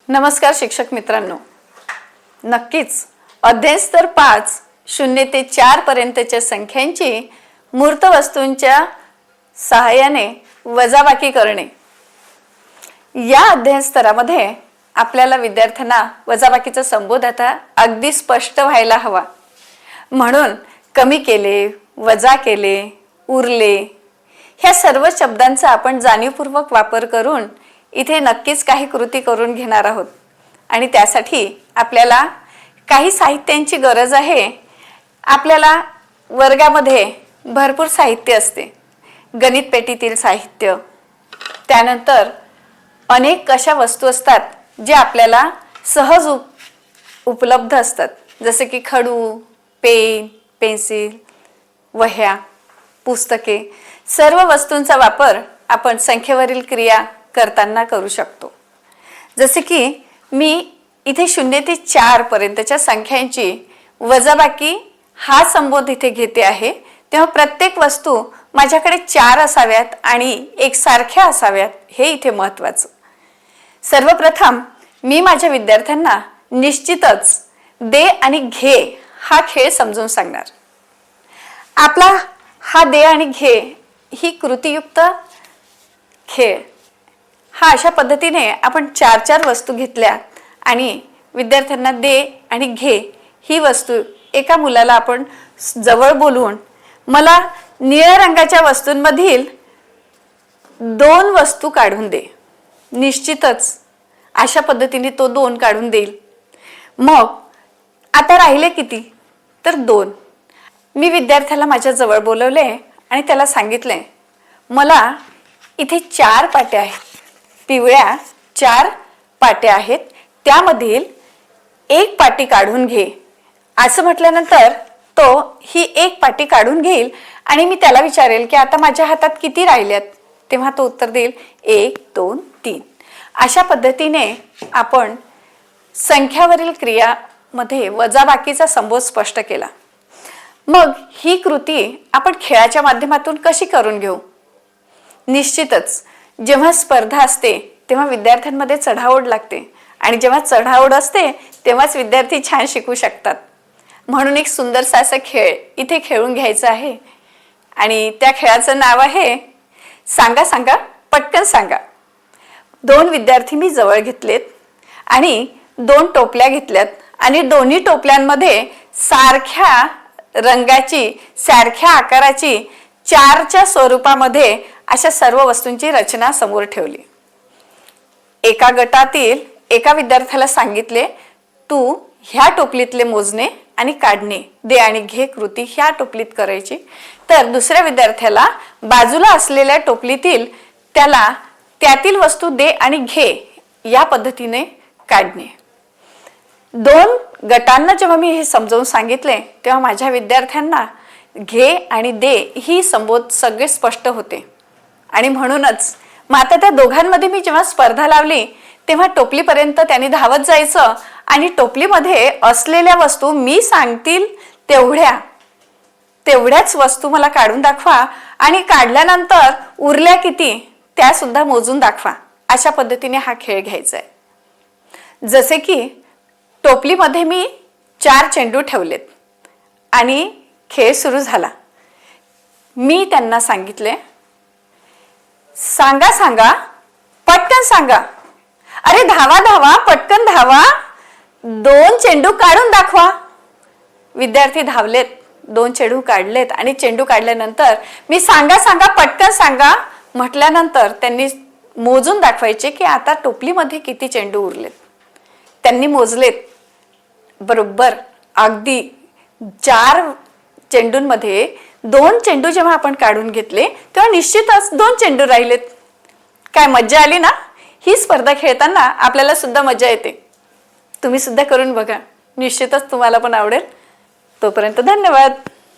नमस्कार शिक्षक मित्रांनो, नक्कीच अध्ययन स्तर 5 0 ते 4 पर्यंतच्या संख्यांची मूर्त वस्तूंच्या सहाय्याने वजाबाकी करणे या अध्ययन स्तरामध्ये आपल्याला विद्यार्थ्यांना वजाबाकीचा संबोध आता अगदी स्पष्ट व्हायला हवा। म्हणून कमी केले, वजा केले, उरले ह्या सर्व शब्दांचा आपण जाणीवपूर्वक वापर करून इथे नक्कीच काही कृती करून घेणार आहोत आणि त्यासाठी आपल्याला काही साहित्यांची गरज आहे। आपल्याला वर्गामध्ये भरपूर साहित्य असते, गणित पेटीतील साहित्य, त्यानंतर अनेक अशा वस्तू असतात जे आपल्याला सहज उपलब्ध असतात, जसे की खडू, पेन, पेन्सिल, वह्या, पुस्तके। सर्व वस्तूंचा वापर आपण संख्येवरील क्रिया करताना करू शकतो। जसे की मी इथे 0 ते 4 पर्यंतच्या संख्यांची वजाबाकी हा संबोध इथे घेते आहे, तेव्हा प्रत्येक वस्तू माझ्याकडे 4 असाव्यात आणि एकसारख्या असाव्यात हे इथे महत्त्वाचं। सर्वप्रथम मी माझ्या विद्यार्थ्यांना निश्चितच दे आणि घे हा खेळ समजून सांगणार। आपला हा दे आणि घे ही कृतीयुक्त खेळ हा अशा पद्धतीने आपण 4 वस्तू घेतल्या आणि विद्यार्थ्यांना दे आणि घे ही वस्तू एका मुलाला आपण जवळ बोलवून मला निळ्या रंगाच्या वस्तूंमधील 2 वस्तू काढून दे, निश्चितच अशा पद्धतीने तो 2 काढून देईल। मग आता राहिले किती, तर 2। मी विद्यार्थ्याला माझ्या जवळ बोलवले आणि त्याला सांगितले मला इथे 4 पाट्या आहेत, पिवळ्या 4 पाट्या आहेत, त्यामधील एक पाटी काढून घे। असं म्हटल्यानंतर तो ही एक पाटी काढून घेईल आणि मी त्याला विचारेल की आता माझ्या हातात किती राहिल्यात, तेव्हा तो उत्तर देईल 1 2 3। अशा पद्धतीने आपण संख्यावरील क्रियामध्ये वजाबाकीचा संबोध स्पष्ट केला। मग ही कृती आपण खेळाच्या माध्यमातून कशी करून घेऊ? निश्चितच जेव्हा स्पर्धा असते तेव्हा विद्यार्थ्यांमध्ये चढाओढ लागते आणि जेव्हा चढाओढ असते तेव्हाच विद्यार्थी छान शिकू शकतात। म्हणून एक सुंदरसा असा खेळ इथे खेळून घ्यायचा आहे आणि त्या खेळाचं नाव आहे सांगा सांगा पटकन सांगा। 2 विद्यार्थी मी जवळ घेतलेत आणि 2 टोपल्या घेतल्यात आणि दोन्ही टोपल्यांमध्ये सारख्या रंगाची, सारख्या आकाराची 4च्या स्वरूपामध्ये अशा सर्व वस्तूंची रचना समोर ठेवली। एका गटातील एका विद्यार्थ्याला सांगितले तू ह्या टोपलीतले मोजणे आणि काढणे, दे आणि घे कृती ह्या टोपलीत करायची, तर दुसऱ्या विद्यार्थ्याला बाजूला असलेल्या टोपलीतील त्यातील वस्तू दे आणि घे या पद्धतीने काढणे। 2 गटांना जेव्हा मी हे समजावून सांगितले तेव्हा माझ्या विद्यार्थ्यांना घे आणि दे ही संबोध सगळे स्पष्ट होते आणि म्हणूनच मग आता त्या दोघांमध्ये मी जेव्हा स्पर्धा लावली तेव्हा टोपलीपर्यंत त्यांनी धावत जायचं आणि टोपलीमध्ये असलेल्या वस्तू मी सांगतील तेवढ्याच वस्तू मला काढून दाखवा आणि काढल्यानंतर उरल्या किती त्या सुद्धा मोजून दाखवा। अशा पद्धतीने हा खेळ घ्यायचा आहे। जसे की टोपलीमध्ये मी 4 चेंडू ठेवलेत आणि खेळ सुरू झाला। मी त्यांना सांगितले सांगा सांगा पटकन सांगा, अरे धावा धावा पटकन धावा, 2 चेंडू काढून दाखवा। विद्यार्थी धावलेत, 2 चेंडू काढलेत आणि चेंडू काढल्यानंतर मी सांगा सांगा पटकन सांगा म्हटल्यानंतर त्यांनी मोजून दाखवायचे की आता टोपलीमध्ये किती चेंडू उरलेत। त्यांनी मोजलेत बरोबर, अगदी 4 चेंडूंमध्ये 2 चेंडू जेव्हा आपण काढून घेतले तेव्हा निश्चितच 2 चेंडू राहिलेत। काय मज्जा आली ना? ही स्पर्धा खेळताना आपल्याला सुद्धा मजा येते। तुम्ही सुद्धा करून बघा, निश्चितच तुम्हाला पण आवडेल। तोपर्यंत धन्यवाद।